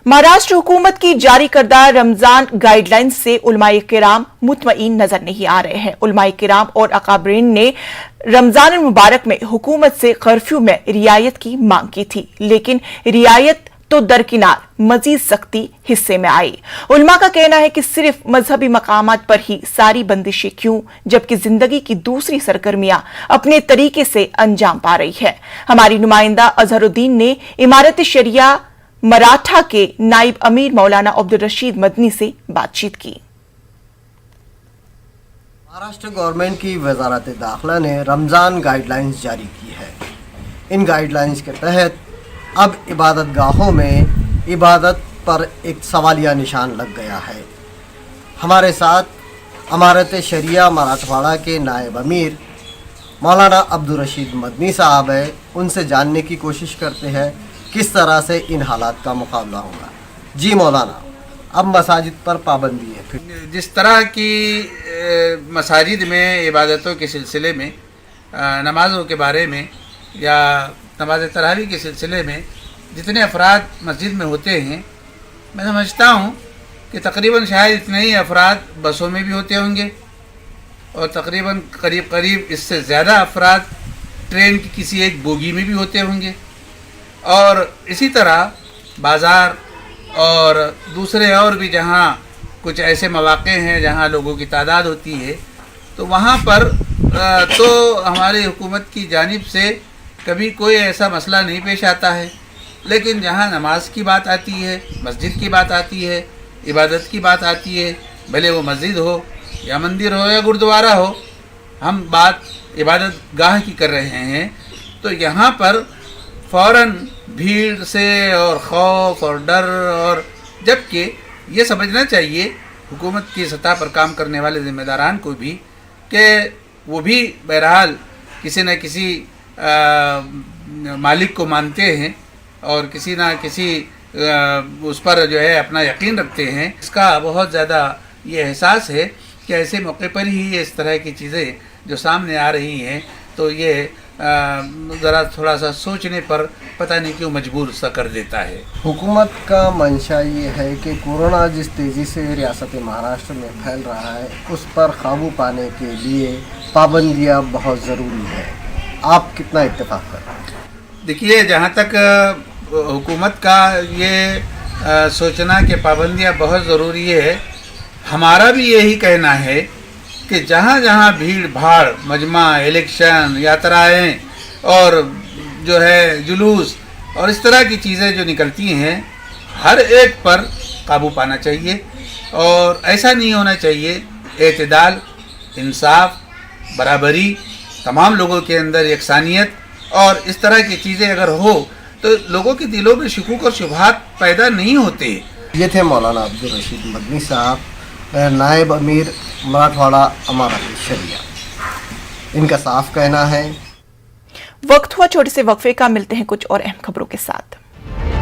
महाराष्ट्र हुकूमत की जारी करदा रमजान गाइडलाइंस से उलमाए किराम मुतमईन नजर नहीं आ रहे हैं। उलमाए किराम और अकाबरीन ने रमजान मुबारक में हुकूमत से कर्फ्यू में रियायत की मांग की थी, लेकिन रियायत तो दरकिनार मजीद सख्ती हिस्से में आई। उलमा का कहना है कि सिर्फ मजहबी मकामात पर ही सारी बंदिशें क्यों, जबकि जिंदगी की दूसरी सरगर्मियां अपने तरीके से अंजाम पा रही है। हमारी नुमाइंदा अजहरुद्दीन ने इमारत शरिया मराठा के नाइब अमीर मौलाना अब्दुल रशीद मदनी से बातचीत की। महाराष्ट्र गवर्नमेंट की वजारत दाखिला ने रमज़ान गाइडलाइंस जारी की है। इन गाइडलाइंस के तहत अब इबादत गाहों में इबादत पर एक सवालिया निशान लग गया है। हमारे साथ इमारत शरिया मराठवाड़ा के नायब अमीर मौलाना अब्दुल रशीद मदनी साहब है। उनसे जानने की कोशिश करते हैं किस तरह से इन हालात का मुकाबला होगा। जी मौलाना, अब मसाजिद पर पाबंदी है, फिर जिस तरह की मसाजिद में इबादतों के सिलसिले में, नमाज़ों के बारे में या नमाज तरावी के सिलसिले में जितने अफराद मस्जिद में होते हैं, मैं समझता हूँ कि तकरीबन शायद इतने ही अफराद बसों में भी होते होंगे और तकरीबन करीब इससे ज़्यादा अफराद ट्रेन की किसी एक बोगी में भी होते होंगे। और इसी तरह बाज़ार और दूसरे और भी जहाँ कुछ ऐसे मौक़े हैं जहाँ लोगों की तादाद होती है, तो वहाँ पर तो हमारी हुकूमत की जानिब से कभी कोई ऐसा मसला नहीं पेश आता है। लेकिन जहाँ नमाज की बात आती है, मस्जिद की बात आती है, इबादत की बात आती है, भले वो मस्जिद हो या मंदिर हो या गुरुद्वारा हो, हम बात इबादत गाह की कर रहे हैं, तो यहाँ पर फ़ौरन भीड़ से और खौफ और डर, और जबकि ये समझना चाहिए हुकूमत की सतह पर काम करने वाले ज़िम्मेदारान को भी कि वो भी बहरहाल किसी न किसी मालिक को मानते हैं और किसी ना किसी उस पर जो है अपना यकीन रखते हैं। इसका बहुत ज़्यादा ये एहसास है कि ऐसे मौके पर ही इस तरह की चीज़ें जो सामने आ रही हैं, तो ये ज़रा थोड़ा सा सोचने पर पता नहीं क्यों मजबूर सा कर देता है। हुकूमत का मंशा ये है कि कोरोना जिस तेज़ी से रियासत महाराष्ट्र में फैल रहा है, उस पर काबू पाने के लिए पाबंदियाँ बहुत ज़रूरी है। आप कितना इत्तेफाक करते हैं? देखिए, जहाँ तक हुकूमत का ये सोचना कि पाबंदियाँ बहुत ज़रूरी है, हमारा भी यही कहना है कि जहाँ जहाँ भीड़ भाड़, मजमा, इलेक्शन, यात्राएं और जो है जुलूस और इस तरह की चीज़ें जो निकलती हैं, हर एक पर काबू पाना चाहिए और ऐसा नहीं होना चाहिए। एतदाल, इंसाफ, बराबरी, तमाम लोगों के अंदर यकसानियत और इस तरह की चीज़ें अगर हो तो लोगों के दिलों में शुकूक और शुबहात पैदा नहीं होते। ये थे मौलाना अब्दुल रशीद मदनी साहब, नायब अमीर मराठवाड़ा इमारत शरिया। इनका साफ कहना है। वक्त हुआ छोटे से वक्फे का, मिलते हैं कुछ और अहम खबरों के साथ।